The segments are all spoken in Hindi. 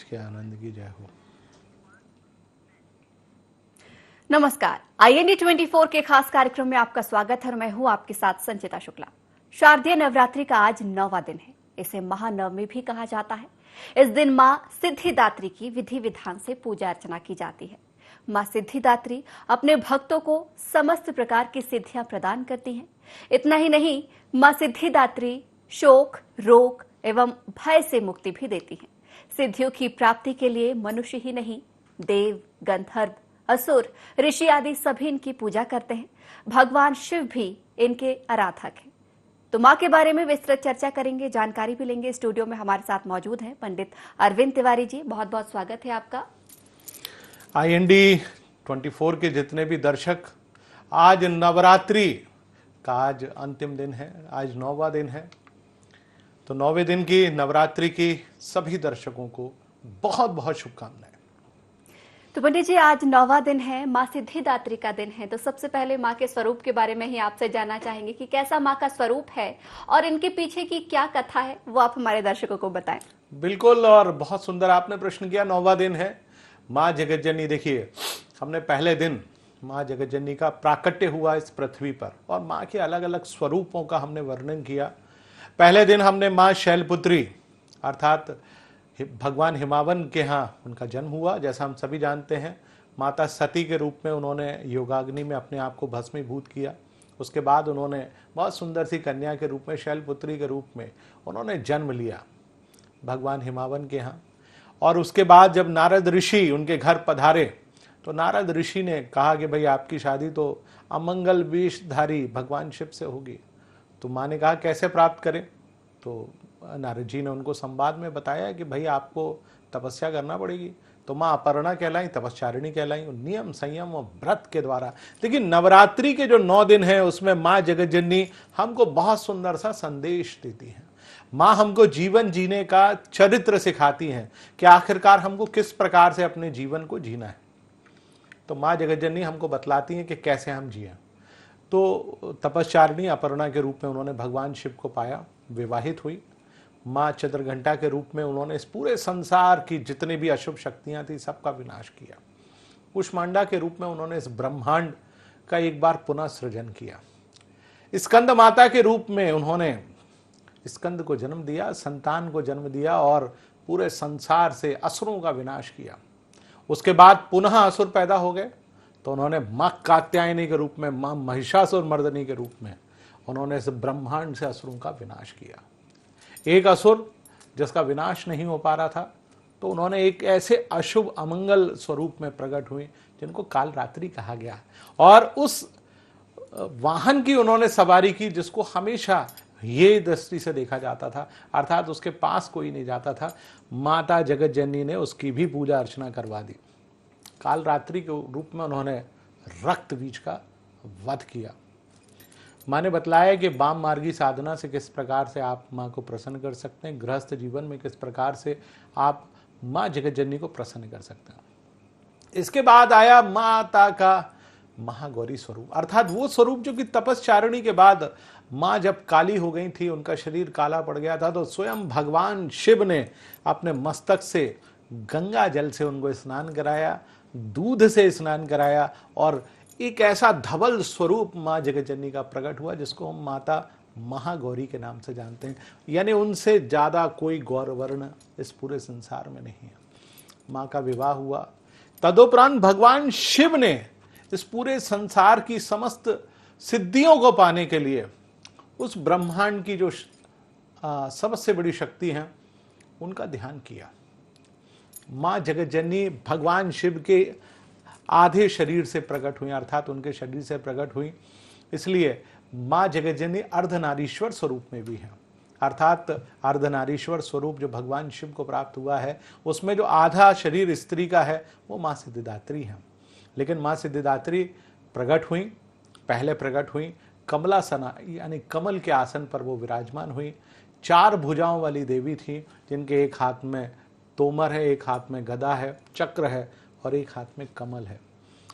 के आनंद की जय हो। नमस्कार, IND 24 के खास कार्यक्रम में आपका स्वागत है और मैं हूं आपके साथ संचिता शुक्ला। शारदीय नवरात्रि का आज 9वां दिन है। इसे महानवमी भी कहा जाता है। इस दिन मां सिद्धिदात्री की विधि विधान से पूजा अर्चना की जाती है। मां सिद्धिदात्री अपने भक्तों को समस्त प्रकार की सिद्धियां प्रदान करती हैं। इतना ही नहीं, मां सिद्धिदात्री शोक, रोग एवं भय से मुक्ति भी देती हैं। सिद्धियों की प्राप्ति के लिए मनुष्य ही नहीं, देव, गंधर्व, असुर, ऋषि आदि सभी इनकी पूजा करते हैं। भगवान शिव भी इनके आराधक हैं। तो मां के बारे में विस्तृत चर्चा करेंगे, जानकारी भी लेंगे। स्टूडियो में हमारे साथ मौजूद हैं पंडित अरविंद तिवारी जी। बहुत बहुत स्वागत है आपका। IND 24 के जितने भी दर्शक, आज नवरात्रि का आज अंतिम दिन है, आज 9वां दिन है। तो 9वें दिन की नवरात्रि की सभी दर्शकों को बहुत बहुत शुभकामनाएं। तो पंडित जी, आज 9वां दिन है, मां सिद्धिदात्री का दिन है। तो सबसे पहले मां के स्वरूप के बारे में ही आपसे जानना चाहेंगे कि कैसा मां का स्वरूप है और इनके पीछे की क्या कथा है, वो आप हमारे दर्शकों को बताएं। बिल्कुल, और बहुत सुंदर आपने प्रश्न किया। 9वां दिन है, मां जगतजननी। देखिए, हमने पहले दिन मां जगतजननी का प्राकट्य हुआ इस पृथ्वी पर और मां के अलग अलग स्वरूपों का हमने वर्णन किया। पहले दिन हमने मां शैलपुत्री अर्थात भगवान हिमावन के यहाँ उनका जन्म हुआ। जैसा हम सभी जानते हैं, माता सती के रूप में उन्होंने योगाग्नि में अपने आप को भस्मीभूत किया। उसके बाद उन्होंने बहुत सुंदर सी कन्या के रूप में, शैलपुत्री के रूप में उन्होंने जन्म लिया भगवान हिमावन के यहाँ। और उसके बाद जब नारद ऋषि उनके घर पधारे तो नारद ऋषि ने कहा कि भाई, आपकी शादी तो अमंगल वेशधारी भगवान शिव से होगी। तो माँ ने कहा कैसे प्राप्त करें। तो नारद जी ने उनको संवाद में बताया कि भाई, आपको तपस्या करना पड़ेगी। तो माँ अपर्णा कहलाई, तपस्चारिणी कहलाई, नियम संयम और व्रत के द्वारा। लेकिन नवरात्रि के जो 9 दिन हैं उसमें माँ जगतजननी हमको बहुत सुंदर सा संदेश देती है। माँ हमको जीवन जीने का चरित्र सिखाती हैं कि आखिरकार हमको किस प्रकार से अपने जीवन को जीना है। तो माँ जगतजननी हमको बतलाती हैं कि कैसे हम जिए। तो तपस्चारिणी अपर्णा के रूप में उन्होंने भगवान शिव को पाया, विवाहित हुई। माँ चंद्रघंटा के रूप में उन्होंने इस पूरे संसार की जितनी भी अशुभ शक्तियां थी सबका विनाश किया। कुष्मांडा के रूप में उन्होंने इस ब्रह्मांड का एक बार पुनः सृजन किया। स्कंद माता के रूप में उन्होंने स्कंद को जन्म दिया, संतान को जन्म दिया और पूरे संसार से असुरों का विनाश किया। उसके बाद पुनः असुर पैदा हो गए तो उन्होंने मां कात्यायनी के रूप में, मां महिषासुर मर्दनी के रूप में उन्होंने इस ब्रह्मांड से असुरों का विनाश किया। एक असुर जिसका विनाश नहीं हो पा रहा था तो उन्होंने एक ऐसे अशुभ अमंगल स्वरूप में प्रकट हुए जिनको काल रात्रि कहा गया, और उस वाहन की उन्होंने सवारी की जिसको हमेशा ये दृष्टि से देखा जाता था, अर्थात उसके पास कोई नहीं जाता था। माता जगतजननी ने उसकी भी पूजा अर्चना करवा दी। काल रात्रि के रूप में उन्होंने रक्त बीज का वध किया। माँ ने बतलाया कि वाम मार्गी साधना से किस प्रकार से आप माँ को प्रसन्न कर सकते हैं, गृहस्थ जीवन में किस प्रकार से आप माँ जगतजननी को प्रसन्न कर सकते हैं। इसके बाद आया माता का महागौरी स्वरूप, अर्थात वो स्वरूप जो कि तपस्चारिणी के बाद माँ जब काली हो गई थी, उनका शरीर काला पड़ गया था, तो स्वयं भगवान शिव ने अपने मस्तक से गंगा जल से उनको स्नान कराया, दूध से स्नान कराया और एक ऐसा धवल स्वरूप माँ जगतजननी का प्रकट हुआ जिसको हम माता महागौरी के नाम से जानते हैं। यानी उनसे ज्यादा कोई गौरवर्ण इस पूरे संसार में नहीं है। माँ का विवाह हुआ। तदुपरांत भगवान शिव ने इस पूरे संसार की समस्त सिद्धियों को पाने के लिए उस ब्रह्मांड की जो सबसे बड़ी शक्ति है उनका ध्यान किया। माँ जगतजननी भगवान शिव के आधे शरीर से प्रकट हुई, अर्थात उनके शरीर से प्रकट हुई। इसलिए माँ जगतजननी अर्धनारीश्वर स्वरूप में भी है, अर्थात अर्धनारीश्वर स्वरूप जो भगवान शिव को प्राप्त हुआ है उसमें जो आधा शरीर स्त्री का है वो माँ सिद्धिदात्री है। लेकिन माँ सिद्धिदात्री प्रकट हुई, पहले प्रकट हुई कमलासना यानी कमल के आसन पर वो विराजमान हुई। 4 भुजाओं वाली देवी थी जिनके एक हाथ में तोमर है, एक हाथ में गदा है, चक्र है और एक हाथ में कमल है।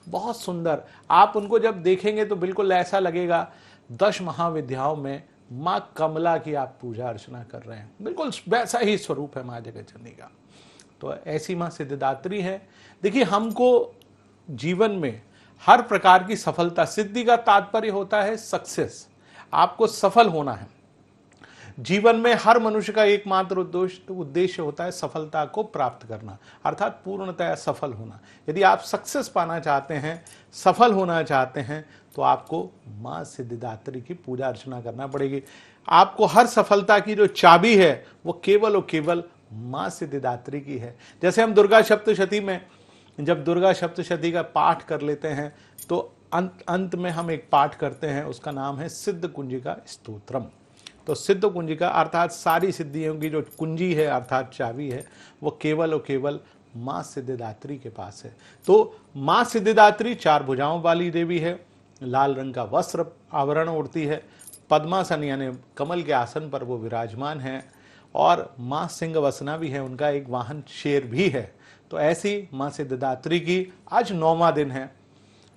बहुत सुंदर, आप उनको जब देखेंगे तो बिल्कुल ऐसा लगेगा 10 महाविद्याओं में माँ कमला की आप पूजा अर्चना कर रहे हैं। बिल्कुल वैसा ही स्वरूप है माँ जगतजननी का। तो ऐसी माँ सिद्धिदात्री है। देखिए, हमको जीवन में हर प्रकार की सफलता, सिद्धि का तात्पर्य होता है सक्सेस, आपको सफल होना है। जीवन में हर मनुष्य का एकमात्र उद्देश्य होता है सफलता को प्राप्त करना, अर्थात पूर्णतया सफल होना। यदि आप सक्सेस पाना चाहते हैं, सफल होना चाहते हैं, तो आपको माँ सिद्धिदात्री की पूजा अर्चना करना पड़ेगी। आपको हर सफलता की जो चाबी है वो केवल और केवल माँ सिद्धिदात्री की है। जैसे हम दुर्गा सप्तशती में जब दुर्गा सप्तशती का पाठ कर लेते हैं तो अंत में हम एक पाठ करते हैं, उसका नाम है सिद्ध कुंजिका स्तोत्रम। तो सिद्ध कुंजिका अर्थात सारी सिद्धियों की जो कुंजी है अर्थात चाबी है, वो केवल और केवल माँ सिद्धिदात्री के पास है। तो माँ सिद्धिदात्री 4 भुजाओं वाली देवी है, लाल रंग का वस्त्र आवरण ओढ़ती है, पद्मासन यानी कमल के आसन पर वो विराजमान है, और माँ सिंह वसना भी है, उनका एक वाहन शेर भी है। तो ऐसी माँ सिद्धिदात्री की आज 9वां दिन है।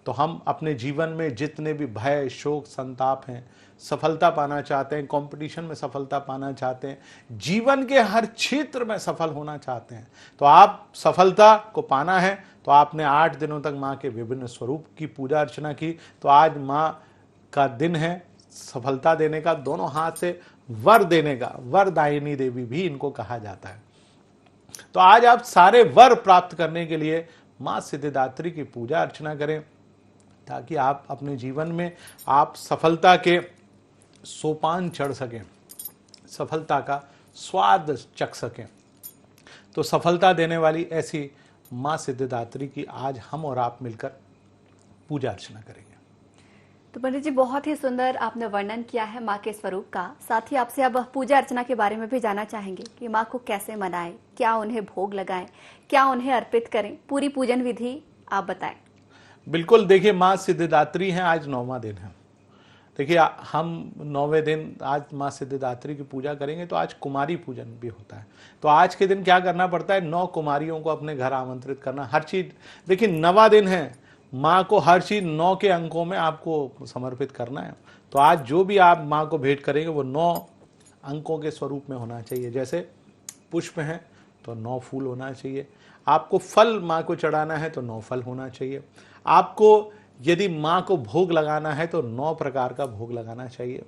तो हम अपने जीवन में जितने भी भय, शोक, संताप हैं, सफलता पाना चाहते हैं, कंपटीशन में सफलता पाना चाहते हैं, जीवन के हर क्षेत्र में सफल होना चाहते हैं, तो आप सफलता को पाना है तो आपने 8 दिनों तक माँ के विभिन्न स्वरूप की पूजा अर्चना की। तो आज माँ का दिन है सफलता देने का, दोनों हाथ से वर देने का, वरदायिनी देवी भी इनको कहा जाता है। तो आज आप सारे वर प्राप्त करने के लिए माँ सिद्धिदात्री की पूजा अर्चना करें, ताकि आप अपने जीवन में आप सफलता के सोपान चढ़ सकें, सफलता का स्वाद चख सकें। तो सफलता देने वाली ऐसी माँ सिद्धिदात्री की आज हम और आप मिलकर पूजा अर्चना करेंगे। तो पंडित जी, बहुत ही सुंदर आपने वर्णन किया है माँ के स्वरूप का। साथ ही आपसे अब पूजा अर्चना के बारे में भी जानना चाहेंगे कि माँ को कैसे मनाएं, क्या उन्हें भोग लगाएं, क्या उन्हें अर्पित करें, पूरी पूजन विधि आप बताएं। बिल्कुल, देखिए माँ सिद्धिदात्री हैं, आज 9वां दिन है। देखिए, हम 9वें दिन आज माँ सिद्धिदात्री की पूजा करेंगे, तो आज कुमारी पूजन भी होता है। तो आज के दिन क्या करना पड़ता है, 9 कुमारियों को अपने घर आमंत्रित करना, हर चीज। देखिए 9वां दिन है, माँ को हर चीज 9 के अंकों में आपको समर्पित करना है। तो आज जो भी आप माँ को भेंट करेंगे वो 9 अंकों के स्वरूप में होना चाहिए। जैसे पुष्प हैं तो 9 फूल होना चाहिए, आपको फल माँ को चढ़ाना है तो 9 फल होना चाहिए, आपको यदि माँ को भोग लगाना है तो 9 प्रकार का भोग लगाना चाहिए।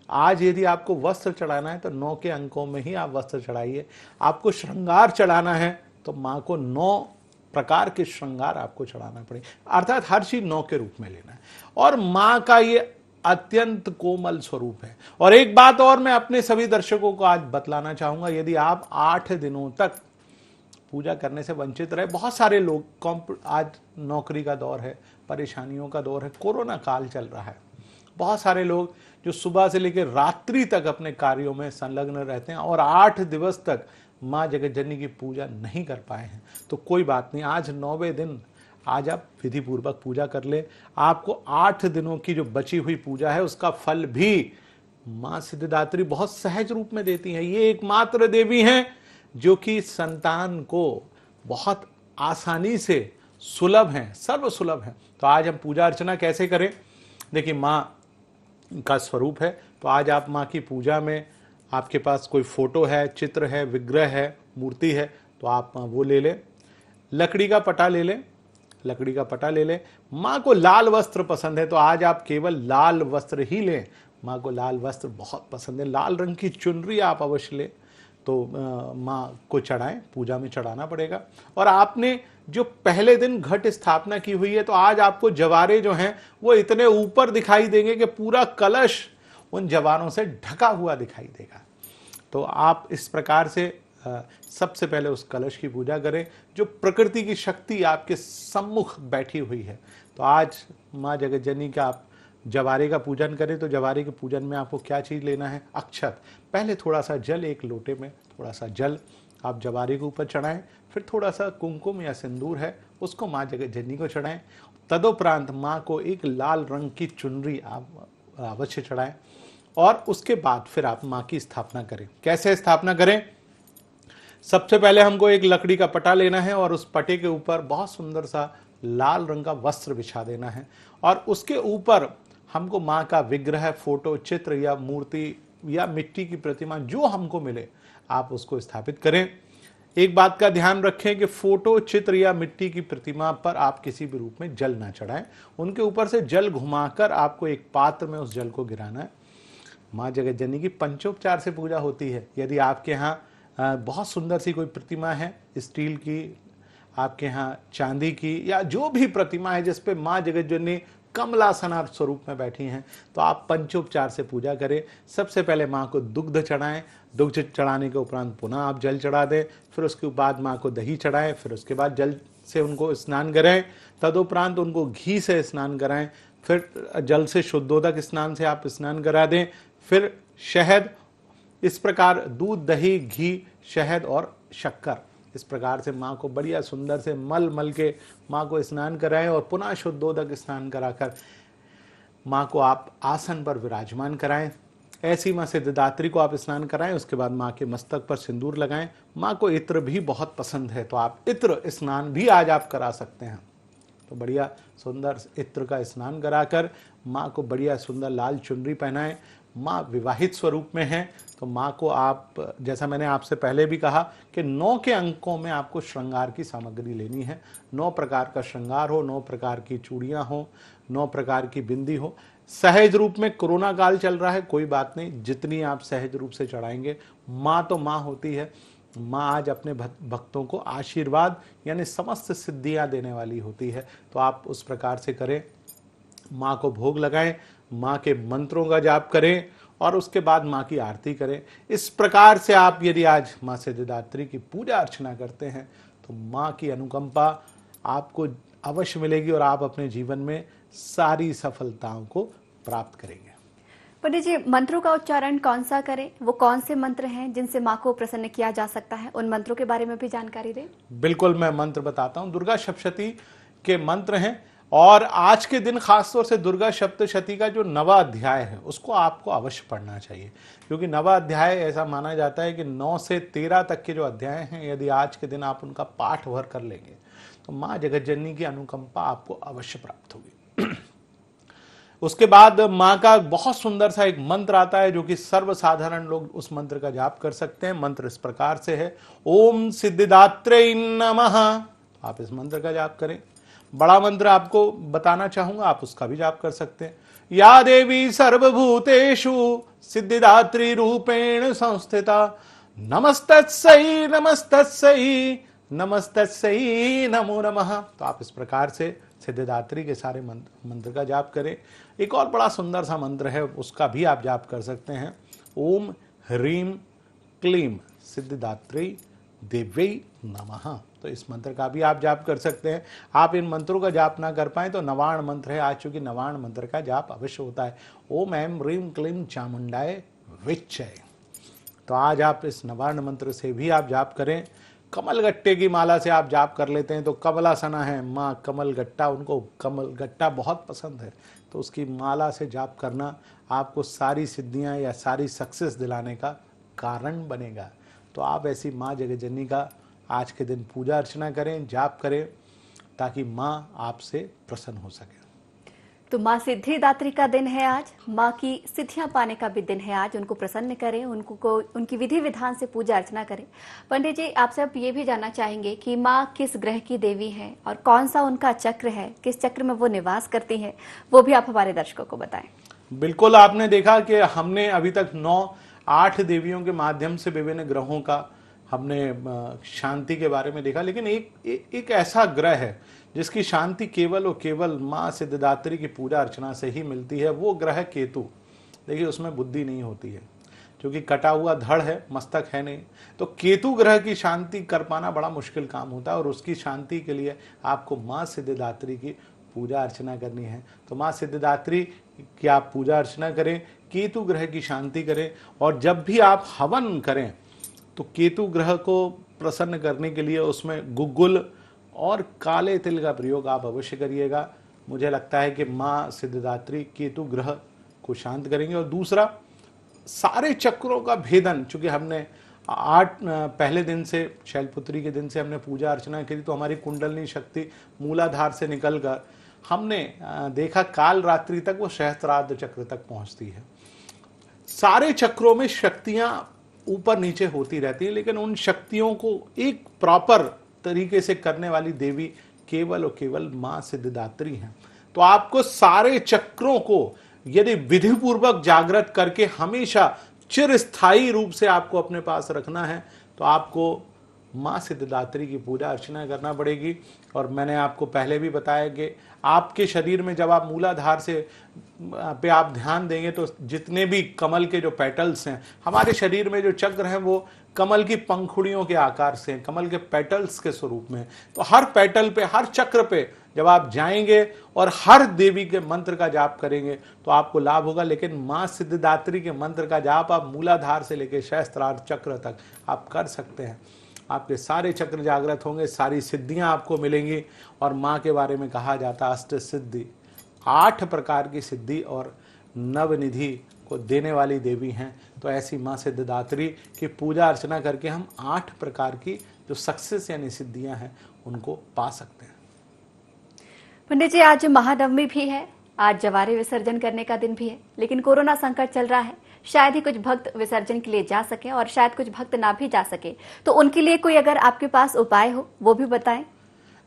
आज यदि आपको वस्त्र चढ़ाना है तो 9 के अंकों में ही आप वस्त्र चढ़ाइए। आपको श्रृंगार चढ़ाना है तो माँ को 9 प्रकार के श्रृंगार आपको चढ़ाना पड़ेगा, अर्थात हर चीज 9 के रूप में लेना है। और माँ का ये अत्यंत कोमल स्वरूप है। और एक बात और मैं अपने सभी दर्शकों को आज बतलाना चाहूंगा, यदि आप 8 दिनों तक पूजा करने से वंचित रहे, बहुत सारे लोग, आज नौकरी का दौर है, परेशानियों का दौर है, कोरोना काल चल रहा है, बहुत सारे लोग जो सुबह से लेकर रात्रि तक अपने कार्यों में संलग्न रहते हैं और 8 दिवस तक माँ जगत जननी की पूजा नहीं कर पाए हैं। तो कोई बात नहीं, आज 9वें दिन आज आप विधि पूर्वक पूजा कर ले। आपको 8 दिनों की जो बची हुई पूजा है उसका फल भी माँ सिद्धिदात्री बहुत सहज रूप में देती हैं। ये एकमात्र देवी हैं जो कि संतान को बहुत आसानी से सुलभ हैं, सर्व सुलभ हैं। तो आज हम पूजा अर्चना कैसे करें, देखिए माँ का स्वरूप है। तो आज आप माँ की पूजा में, आपके पास कोई फोटो है, चित्र है, विग्रह है, मूर्ति है, तो आप वो ले लें, लकड़ी का पटा ले लें, लकड़ी का पटा ले लें। माँ को लाल वस्त्र पसंद है तो आज आप केवल लाल वस्त्र ही लें, माँ को लाल वस्त्र बहुत पसंद है। लाल रंग की चुनरी आप अवश्य लें, तो माँ को चढ़ाएं, पूजा में चढ़ाना पड़ेगा। और आपने जो पहले दिन घट स्थापना की हुई है, तो आज आपको जवारे जो हैं वो इतने ऊपर दिखाई देंगे कि पूरा कलश उन जवानों से ढका हुआ दिखाई देगा। तो आप इस प्रकार से सबसे पहले उस कलश की पूजा करें जो प्रकृति की शक्ति आपके सम्मुख बैठी हुई है। तो आज माँ जगत जननी का आप जवारे का पूजन करें। तो जवारे के पूजन में आपको क्या चीज़ लेना है, अक्षत। पहले थोड़ा सा जल, एक लोटे में थोड़ा सा जल आप जवारे के ऊपर चढ़ाएं, फिर थोड़ा सा कुमकुम या सिंदूर है उसको माँ जगत जननी को चढ़ाएं। तदुपरांत माँ को एक लाल रंग की चुनरी आप अवश्य चढ़ाएं और उसके बाद फिर आप माँ की स्थापना करें। कैसे स्थापना करें, सबसे पहले हमको एक लकड़ी का पटा लेना है और उस पटे के ऊपर बहुत सुंदर सा लाल रंग का वस्त्र बिछा देना है और उसके ऊपर हमको माँ का विग्रह, फोटो, चित्र या मूर्ति या मिट्टी की प्रतिमा जो हमको मिले आप उसको स्थापित करें। एक बात का ध्यान रखें कि फोटो, चित्र या मिट्टी की प्रतिमा पर आप किसी भी रूप में जल ना चढ़ाएं। उनके ऊपर से जल घुमाकर आपको एक पात्र में उस जल को गिराना है। माँ जगज्जननी की पंचोपचार से पूजा होती है। यदि आपके यहाँ बहुत सुंदर सी कोई प्रतिमा है, स्टील की, आपके यहाँ चांदी की, या जो भी प्रतिमा है जिसपे माँ जगज्जननी कमलासना स्वरूप में बैठी हैं, तो आप पंचोपचार से पूजा करें। सबसे पहले माँ को दुग्ध चढ़ाएं। दुग्ध चढ़ाने के उपरांत पुनः आप जल चढ़ा दें। फिर उसके बाद माँ को दही चढ़ाएं। फिर उसके बाद जल से उनको स्नान कराएं। तदुपरांत उनको घी से स्नान कराएं। फिर जल से शुद्धोदक स्नान से आप स्नान करा दें। फिर शहद, इस प्रकार दूध, दही, घी, शहद और शक्कर, इस प्रकार से माँ को बढ़िया सुंदर से मल मल के माँ को स्नान कराएं और पुनः शुद्धोदक स्नान कराकर माँ को आप आसन पर विराजमान कराएं। ऐसी माँ सिद्धिदात्री को आप स्नान कराएं। उसके बाद माँ के मस्तक पर सिंदूर लगाएं। माँ को इत्र भी बहुत पसंद है, तो आप इत्र स्नान भी आज आप करा सकते हैं। तो बढ़िया सुंदर इत्र का स्नान कराकर माँ को बढ़िया सुंदर लाल चुनरी पहनाएं। माँ विवाहित स्वरूप में है, तो माँ को आप, जैसा मैंने आपसे पहले भी कहा कि 9 के अंकों में आपको श्रृंगार की सामग्री लेनी है। 9 प्रकार का श्रृंगार हो, 9 प्रकार की चूड़ियाँ हो, 9 प्रकार की बिंदी हो। सहज रूप में कोरोना काल चल रहा है, कोई बात नहीं, जितनी आप सहज रूप से चढ़ाएंगे। माँ तो माँ होती है। माँ आज अपने भक्तों को आशीर्वाद यानी समस्त सिद्धियाँ देने वाली होती है, तो आप उस प्रकार से करें। माँ को भोग लगाएं, माँ के मंत्रों का जाप करें और उसके बाद माँ की आरती करें। इस प्रकार से आप यदि आज माँ सिद्धिदात्री की पूजा अर्चना करते हैं तो माँ की अनुकंपा आपको अवश्य मिलेगी और आप अपने जीवन में सारी सफलताओं को प्राप्त करेंगे। पंडित जी, मंत्रों का उच्चारण कौन सा करें? वो कौन से मंत्र हैं जिनसे माँ को प्रसन्न किया जा सकता है? उन मंत्रों के बारे में भी जानकारी दें। बिल्कुल, मैं मंत्र बताता हूँ। दुर्गा सप्तशती के मंत्र हैं और आज के दिन खासतौर से दुर्गा सप्तशती का जो 9वां अध्याय है उसको आपको अवश्य पढ़ना चाहिए, क्योंकि 9वां अध्याय ऐसा माना जाता है कि 9 से 13 तक के जो अध्याय हैं, यदि आज के दिन आप उनका पाठ भर कर लेंगे तो माँ जगज्जननी की अनुकंपा आपको अवश्य प्राप्त होगी। उसके बाद माँ का बहुत सुंदर सा एक मंत्र आता है जो कि सर्वसाधारण लोग उस मंत्र का जाप कर सकते हैं। मंत्र इस प्रकार से है, ओम सिद्धिदात्रे नमः। आप इस मंत्र का जाप करें। बड़ा मंत्र आपको बताना चाहूंगा, आप उसका भी जाप कर सकते हैं। या देवी सर्वभूतेषु सिद्धिदात्री रूपेण संस्थिता, नमस्तस्यै नमस्तस्यै नमस्तस्यै नमो नमः। तो आप इस प्रकार से सिद्धिदात्री के सारे मंत्र का जाप करें। एक और बड़ा सुंदर सा मंत्र है, उसका भी आप जाप कर सकते हैं। ओम ह्रीम क्लीम सिद्धिदात्री देव्यै नमः। तो इस मंत्र का भी आप जाप कर सकते हैं। आप इन मंत्रों का जाप ना कर पाए तो नवाण मंत्र है, आज चूंकि नवाण मंत्र का जाप अवश्य होता है। ओम ऐम ह्रीम क्लीम चामुंडाय विच्चय। तो आज आप इस नवाण मंत्र से भी आप जाप करें। कमलगट्टे की माला से आप जाप कर लेते हैं तो कमलासना है माँ कमलगट्टा, उनको कमलगट्टा बहुत पसंद है, तो उसकी माला से जाप करना आपको सारी सिद्धियां या सारी सक्सेस दिलाने का कारण बनेगा। तो आप ऐसी माँ जगज्जननी का आज के दिन पूजा अर्चना करें, जाप करें, ताकि माँ आपसे प्रसन्न हो सके। तो माँ सिद्धिदात्री का दिन है आज, माँ की सिद्धियां पाने का भी दिन है आज। उनको प्रसन्न करें, उनकी विधि विधान से पूजा अर्चना करें। पंडित जी, आपसे अब ये भी जानना चाहेंगे कि माँ किस ग्रह की देवी है और कौन सा उनका चक्र है, किस चक्र में वो निवास करती है, वो भी आप हमारे दर्शकों को बताएं। बिल्कुल, आपने देखा कि हमने अभी तक 9-8 देवियों के माध्यम से विभिन्न ग्रहों का हमने शांति के बारे में देखा, लेकिन एक ऐसा ग्रह है जिसकी शांति केवल और केवल माँ सिद्धिदात्री की पूजा अर्चना से ही मिलती है। वो ग्रह केतु। देखिए, उसमें बुद्धि नहीं होती है, क्योंकि कटा हुआ धड़ है, मस्तक है नहीं। तो केतु ग्रह की शांति कर पाना बड़ा मुश्किल काम होता है, और उसकी शांति के लिए आपको माँ सिद्धिदात्री की पूजा अर्चना करनी है। तो माँ सिद्धिदात्री की आप पूजा अर्चना करें, केतु ग्रह की शांति करें, और जब भी आप हवन करें तो केतु ग्रह को प्रसन्न करने के लिए उसमें गुग्गुल और काले तिल का प्रयोग आप अवश्य करिएगा। मुझे लगता है कि माँ सिद्धिदात्री केतु ग्रह को शांत करेंगे। और दूसरा, सारे चक्रों का भेदन, चूंकि हमने 8 पहले दिन से, शैलपुत्री के दिन से हमने पूजा अर्चना की, तो हमारी कुंडलनी शक्ति मूलाधार से निकलकर हमने देखा काल रात्रि तक वो सहस्त्रार्ध चक्र तक पहुंचती है। सारे चक्रों में शक्तियां ऊपर नीचे होती रहती है, लेकिन उन शक्तियों को एक प्रॉपर तरीके से करने वाली देवी केवल और केवल मां सिद्धिदात्री हैं। तो आपको सारे चक्रों को यदि विधि पूर्वक जागृत करके हमेशा चिरस्थायी रूप से आपको अपने पास रखना है, तो आपको मां सिद्धिदात्री की पूजा अर्चना करना पड़ेगी। और मैंने आपको पहले भी बताया कि आपके शरीर में जब आप मूलाधार से पे आप ध्यान देंगे तो जितने भी कमल के जो पेटल्स हैं, हमारे शरीर में जो चक्र हैं वो कमल की पंखुड़ियों के आकार से, कमल के पेटल्स के स्वरूप में। तो हर पेटल पे, हर चक्र पे जब आप जाएंगे और हर देवी के मंत्र का जाप करेंगे तो आपको लाभ होगा। लेकिन मां सिद्धिदात्री के मंत्र का जाप आप मूलाधार से लेकर सहस्त्रार चक्र तक आप कर सकते हैं। आपके सारे चक्र जागृत होंगे, सारी सिद्धियां आपको मिलेंगी। और मां के बारे में कहा जाता है अष्ट सिद्धि, 8 प्रकार की सिद्धि और नवनिधि को देने वाली देवी हैं। तो ऐसी मां सिद्धिदात्री की पूजा अर्चना करके हम 8 प्रकार की जो सक्सेस यानी सिद्धियां हैं उनको पा सकते हैं। पंडित जी, आज महानवमी भी है, आज जवारे विसर्जन करने का दिन भी है, लेकिन कोरोना संकट चल रहा है। शायद ही कुछ भक्त विसर्जन के लिए जा सके और शायद कुछ भक्त ना भी जा सके, तो उनके लिए कोई अगर आपके पास उपाय हो वो भी बताएं।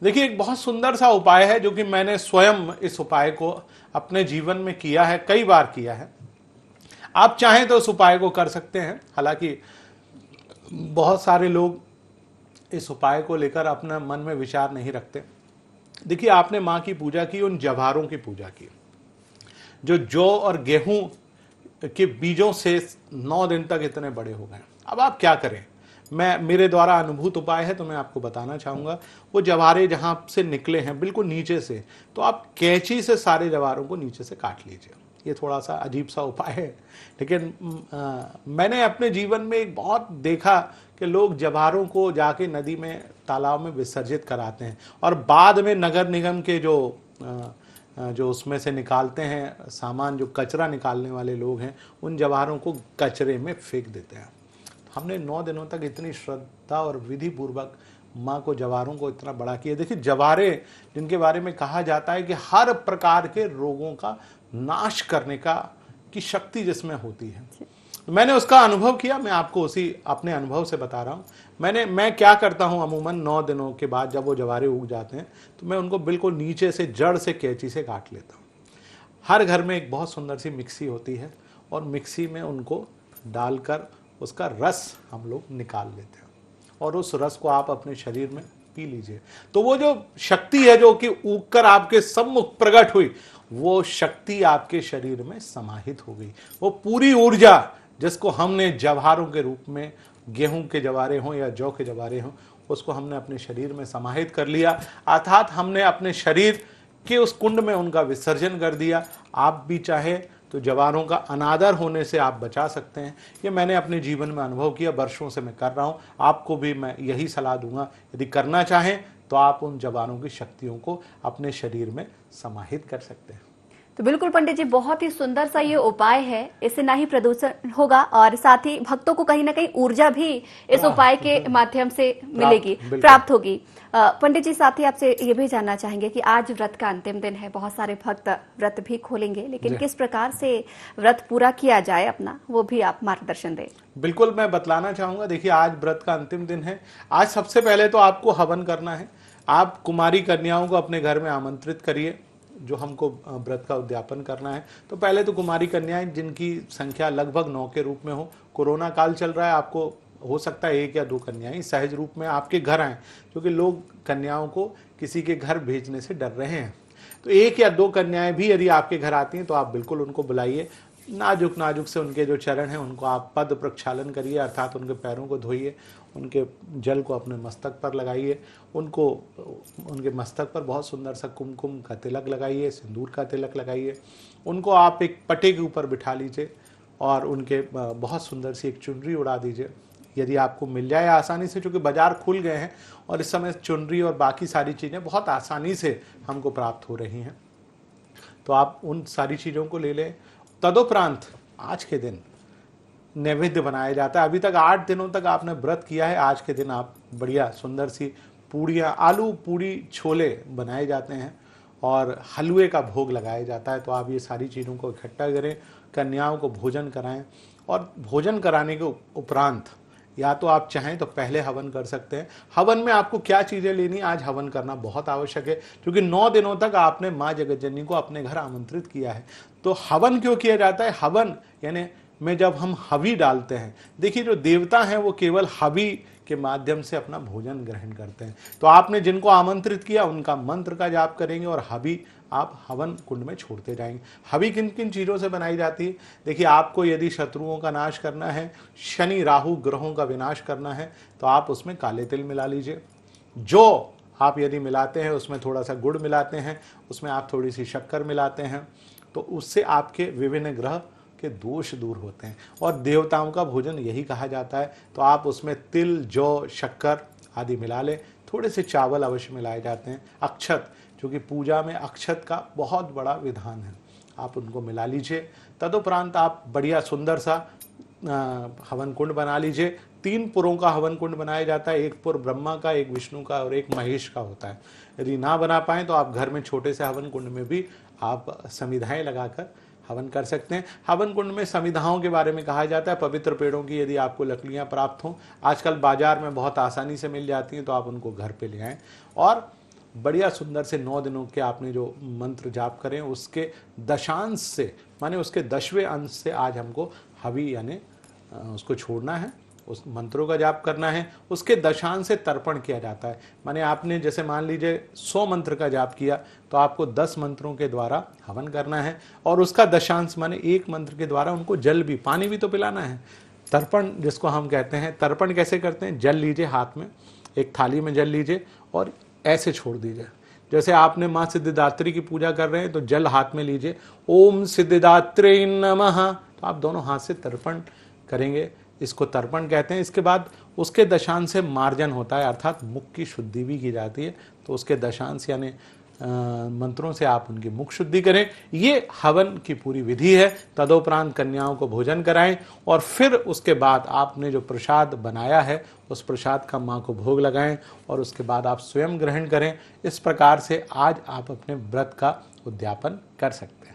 देखिए, एक बहुत सुंदर सा उपाय है जो कि मैंने स्वयं इस उपाय को अपने जीवन में किया है, कई बार किया है। आप चाहें तो उस उपाय को कर सकते हैं। हालांकि बहुत सारे लोग इस उपाय को लेकर अपने मन में विचार नहीं रखते। देखिए, आपने मां की पूजा की, उन जवारों की पूजा की जो जौ और गेहूं के बीजों से 9 दिन तक इतने बड़े हो गए। अब आप क्या करें, मेरे द्वारा अनुभूत उपाय है तो मैं आपको बताना चाहूंगा। वो जवारे जहां से निकले हैं बिल्कुल नीचे से, तो आप कैंची से सारे जवारों को नीचे से काट लीजिए। ये थोड़ा सा अजीब सा उपाय है, लेकिन मैंने अपने जीवन में एक बहुत देखा कि लोग जवारों को जाके नदी में, तालाब में विसर्जित कराते हैं और बाद में नगर निगम के जो उसमें से निकालते हैं सामान, जो कचरा निकालने वाले लोग हैं, उन जवारों को कचरे में फेंक देते हैं। हमने 9 दिनों तक इतनी श्रद्धा और विधि पूर्वक माँ को, जवारों को इतना बड़ा किया। देखिए, जवारे जिनके बारे में कहा जाता है कि हर प्रकार के रोगों का नाश करने की शक्ति जिसमें होती है, मैंने उसका अनुभव किया। मैं आपको उसी अपने अनुभव से बता रहा हूँ। मैं क्या करता हूँ, अमूमन 9 दिनों के बाद जब वो जवारे उग जाते हैं तो मैं उनको बिल्कुल नीचे से, जड़ से कैंची से काट लेता हूँ। हर घर में एक बहुत सुंदर सी मिक्सी होती है और मिक्सी में उनको डालकर उसका रस हम लोग निकाल लेते हैं और उस रस को आप अपने शरीर में पी लीजिए। तो वो जो शक्ति है जो कि उगकर आपके सम्मुख प्रकट हुई, वो शक्ति आपके शरीर में समाहित हो गई। वो पूरी ऊर्जा जिसको हमने जवारों के रूप में, गेहूं के जवारे हों या जौ के जवारे हों, उसको हमने अपने शरीर में समाहित कर लिया, अर्थात हमने अपने शरीर के उस कुंड में उनका विसर्जन कर दिया। आप भी चाहे तो जवारों का अनादर होने से आप बचा सकते हैं। ये मैंने अपने जीवन में अनुभव किया, वर्षों से मैं कर रहा हूँ। आपको भी मैं यही सलाह दूंगा, यदि करना चाहें तो आप उन जवानों की शक्तियों को अपने शरीर में समाहित कर सकते हैं। तो बिल्कुल पंडित जी, बहुत ही सुंदर सा ये उपाय है। इससे ना ही प्रदूषण होगा और साथ ही भक्तों को कहीं ना कहीं ऊर्जा भी इस उपाय के माध्यम से मिलेगी, प्राप्त होगी। पंडित जी, साथ ही आपसे ये भी जानना चाहेंगे कि आज व्रत का अंतिम दिन है, बहुत सारे भक्त व्रत भी खोलेंगे, लेकिन किस प्रकार से व्रत पूरा किया जाए अपना, वो भी आप मार्गदर्शन दें। बिल्कुल, मैं बतलाना चाहूंगा। देखिए, आज व्रत का अंतिम दिन है। आज सबसे पहले तो आपको हवन करना है। आप कुमारी कन्याओं को अपने घर में आमंत्रित करिए जो हमको व्रत का उद्यापन करना है। तो पहले तो कुमारी कन्याएं जिनकी संख्या लगभग 9 के रूप में हो, कोरोना काल चल रहा है, आपको हो सकता है 1 या 2 कन्याएं सहज रूप में आपके घर आएं, क्योंकि लोग कन्याओं को किसी के घर भेजने से डर रहे हैं। तो 1 या 2 कन्याएं भी यदि आपके घर आती हैं तो आप बिल्कुल उनको बुलाइए। नाजुक नाजुक से उनके जो चरण हैं उनको आप पद प्रक्षालन करिए, अर्थात उनके पैरों को धोइए, उनके जल को अपने मस्तक पर लगाइए, उनको उनके मस्तक पर बहुत सुंदर सा कुमकुम का तिलक लगाइए, सिंदूर का तिलक लगाइए। उनको आप एक पटे के ऊपर बिठा लीजिए और उनके बहुत सुंदर सी एक चुनरी उड़ा दीजिए, यदि आपको मिल जाए आसानी से, क्योंकि बाजार खुल गए हैं और इस समय चुनरी और बाकी सारी चीज़ें बहुत आसानी से हमको प्राप्त हो रही हैं। तो आप उन सारी चीज़ों को ले लें। तदुपरांत आज के दिन नैवेद्य बनाया जाता है। अभी तक 8 दिनों तक आपने व्रत किया है, आज के दिन आप बढ़िया सुंदर सी पूड़ियाँ, आलू पूड़ी छोले बनाए जाते हैं और हलवे का भोग लगाया जाता है। तो आप ये सारी चीज़ों को इकट्ठा करें, कन्याओं को भोजन कराएं और भोजन कराने के उपरांत या तो आप चाहें तो पहले हवन कर सकते हैं। हवन में आपको क्या चीजें लेनी, आज हवन करना बहुत आवश्यक है, क्योंकि 9 दिनों तक आपने माँ जगत जननी को अपने घर आमंत्रित किया है। तो हवन क्यों किया जाता है? हवन यानी में जब हम हवि डालते हैं, देखिए जो देवता हैं वो केवल हवि के माध्यम से अपना भोजन ग्रहण करते हैं। तो आपने जिनको आमंत्रित किया उनका मंत्र का जाप करेंगे और हवि आप हवन कुंड में छोड़ते जाएंगे। हवि किन किन चीजों से बनाई जाती है? देखिए, आपको यदि शत्रुओं का नाश करना है, शनि राहु ग्रहों का विनाश करना है, तो आप उसमें काले तिल मिला लीजिए। जो आप यदि मिलाते हैं उसमें थोड़ा सा गुड़ मिलाते हैं, उसमें आप थोड़ी सी शक्कर मिलाते हैं, तो उससे आपके विभिन्न ग्रह के दोष दूर होते हैं। और देवताओं का भोजन यही कहा जाता है। तो आप उसमें तिल, जौ, शक्कर आदि मिला लें। थोड़े से चावल अवश्य मिलाए जाते हैं। अक्षत, क्योंकि पूजा में अक्षत का बहुत बड़ा विधान है, आप उनको मिला लीजिए। तदुपरांत आप बढ़िया सुंदर सा हवन कुंड बना लीजिए। 3 पुरों का हवन कुंड बनाया जाता है, एक पुर ब्रह्मा का, एक विष्णु का और एक महेश का होता है। यदि ना बना पाए तो आप घर में छोटे से हवन कुंड में भी आप समिधाएं लगाकर हवन कर सकते हैं। हवन कुंड में समिधाओं के बारे में कहा जाता है, पवित्र पेड़ों की यदि आपको लकड़ियां प्राप्त हों, आजकल बाजार में बहुत आसानी से मिल जाती हैं, तो आप उनको घर पे ले आएँ और बढ़िया सुंदर से 9 दिनों के आपने जो मंत्र जाप करें उसके दशांश से, माने उसके 10वें अंश से आज हमको हवि यानी उसको छोड़ना है, उस मंत्रों का जाप करना है। उसके दशांश से तर्पण किया जाता है। माने आपने जैसे मान लीजिए 100 मंत्र का जाप किया, तो आपको 10 मंत्रों के द्वारा हवन करना है और उसका दशांश माने 1 मंत्र के द्वारा उनको जल भी, पानी भी तो पिलाना है। तर्पण जिसको हम कहते हैं, तर्पण कैसे करते हैं? जल लीजिए हाथ में, एक थाली में जल लीजिए और ऐसे छोड़ दीजिए। जैसे आपने माँ सिद्धिदात्री की पूजा कर रहे हैं तो जल हाथ में लीजिए, ओम सिद्धिदात्री नमः, तो आप दोनों हाथ से तर्पण करेंगे। इसको तर्पण कहते हैं। इसके बाद उसके दशांश से मार्जन होता है, अर्थात मुख की शुद्धि भी की जाती है। तो उसके दशांश यानी मंत्रों से आप उनकी मुख शुद्धि करें। ये हवन की पूरी विधि है। तदोपरांत कन्याओं को भोजन कराएं और फिर उसके बाद आपने जो प्रसाद बनाया है उस प्रसाद का मां को भोग लगाएं और उसके बाद आप स्वयं ग्रहण करें। इस प्रकार से आज आप अपने व्रत का उद्यापन कर सकते हैं।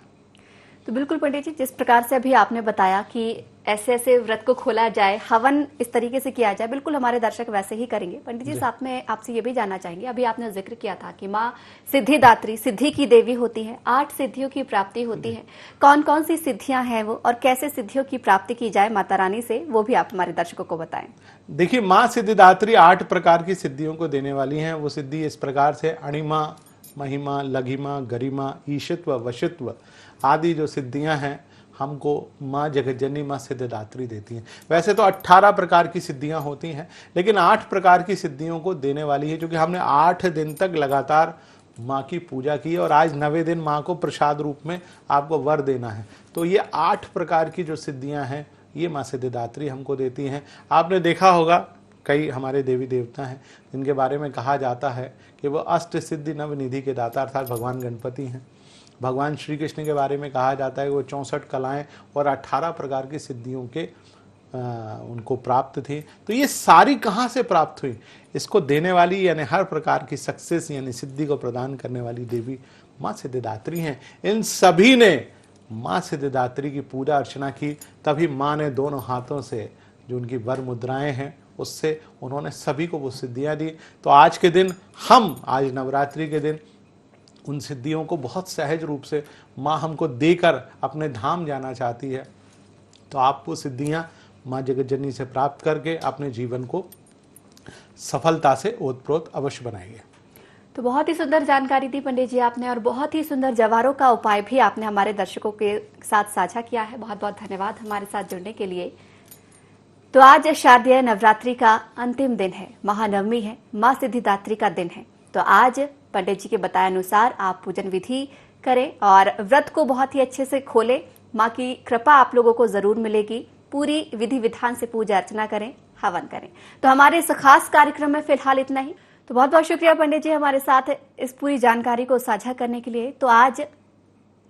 तो बिल्कुल पंडित जी, जिस प्रकार से अभी आपने बताया कि ऐसे ऐसे व्रत को खोला जाए, हवन इस तरीके से किया जाए, बिल्कुल हमारे दर्शक वैसे ही करेंगे। पंडित जी, साथ में आपसे ये भी जानना चाहेंगे, अभी आपने जिक्र किया था कि माँ सिद्धिदात्री, सिद्धि की देवी होती है, 8 सिद्धियों की प्राप्ति होती है। कौन कौन सी सिद्धियां हैं वो और कैसे सिद्धियों की प्राप्ति की जाए माता रानी से, वो भी आप हमारे दर्शकों को बताएं। देखिए, माँ सिद्धिदात्री 8 प्रकार की सिद्धियों को देने वाली हैं। वो सिद्धि इस प्रकार से अणिमा, महिमा, लघिमा, गरिमा, ईशित्व, वशित्व आदि जो सिद्धियां हैं हमको माँ जगतजननी माँ सिद्धिदात्री देती हैं। वैसे तो 18 प्रकार की सिद्धियां होती हैं, लेकिन 8 प्रकार की सिद्धियों को देने वाली है, क्योंकि हमने 8 दिन तक लगातार माँ की पूजा की और आज 9वें दिन माँ को प्रसाद रूप में आपको वर देना है। तो ये 8 प्रकार की जो सिद्धियां हैं ये माँ सिद्धिदात्री हमको देती हैं। आपने देखा होगा कई हमारे देवी देवता हैं जिनके बारे में कहा जाता है कि वो अष्ट सिद्धि नवनिधि के दाता अर्थात भगवान गणपति हैं। भगवान श्री कृष्ण के बारे में कहा जाता है कि वो 64 कलाएं और 18 प्रकार की सिद्धियों के उनको प्राप्त थी। तो ये सारी कहाँ से प्राप्त हुई? इसको देने वाली यानी हर प्रकार की सक्सेस यानी सिद्धि को प्रदान करने वाली देवी माँ सिद्धिदात्री हैं। इन सभी ने माँ सिद्धिदात्री की पूजा अर्चना की, तभी माँ ने दोनों हाथों से जो उनकी वर मुद्राएं हैं उससे उन्होंने सभी को वो सिद्धियां दी। तो आज के दिन आज नवरात्रि के दिन उन सिद्धियों को बहुत सहज रूप से माँ हमको देकर अपने धाम जाना चाहती है। तो आप वो सिद्धियां माँ जगतजननी से प्राप्त करके अपने जीवन को सफलता से ओतप्रोत अवश्य बनाइए। तो बहुत ही सुंदर जानकारी दी पंडित जी आपने, और बहुत ही सुंदर जवारों का उपाय भी आपने हमारे दर्शकों के साथ साझा किया है। बहुत बहुत धन्यवाद हमारे साथ जुड़ने के लिए। तो आज शारदीय नवरात्रि का अंतिम दिन है, महानवमी है, माँ सिद्धिदात्री का दिन है। तो आज पंडित जी के बताए अनुसार आप पूजन विधि करें और व्रत को बहुत ही अच्छे से खोलें। माँ की कृपा आप लोगों को जरूर मिलेगी। पूरी विधि विधान से पूजा अर्चना करें, हवन करें। तो हमारे इस खास कार्यक्रम में फिलहाल इतना ही। तो बहुत बहुत शुक्रिया पंडित जी हमारे साथ इस पूरी जानकारी को साझा करने के लिए। तो आज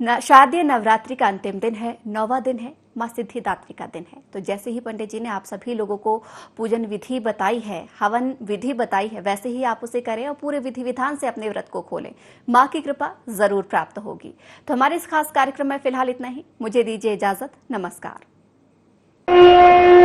शारदीय नवरात्रि का अंतिम दिन है, 9वां दिन है, माँ सिद्धिदात्री का दिन है। तो जैसे ही पंडित जी ने आप सभी लोगों को पूजन विधि बताई है, हवन विधि बताई है, वैसे ही आप उसे करें और पूरे विधि विधान से अपने व्रत को खोलें। माँ की कृपा जरूर प्राप्त होगी। तो हमारे इस खास कार्यक्रम में फिलहाल इतना ही। मुझे दीजिए इजाजत। नमस्कार। है।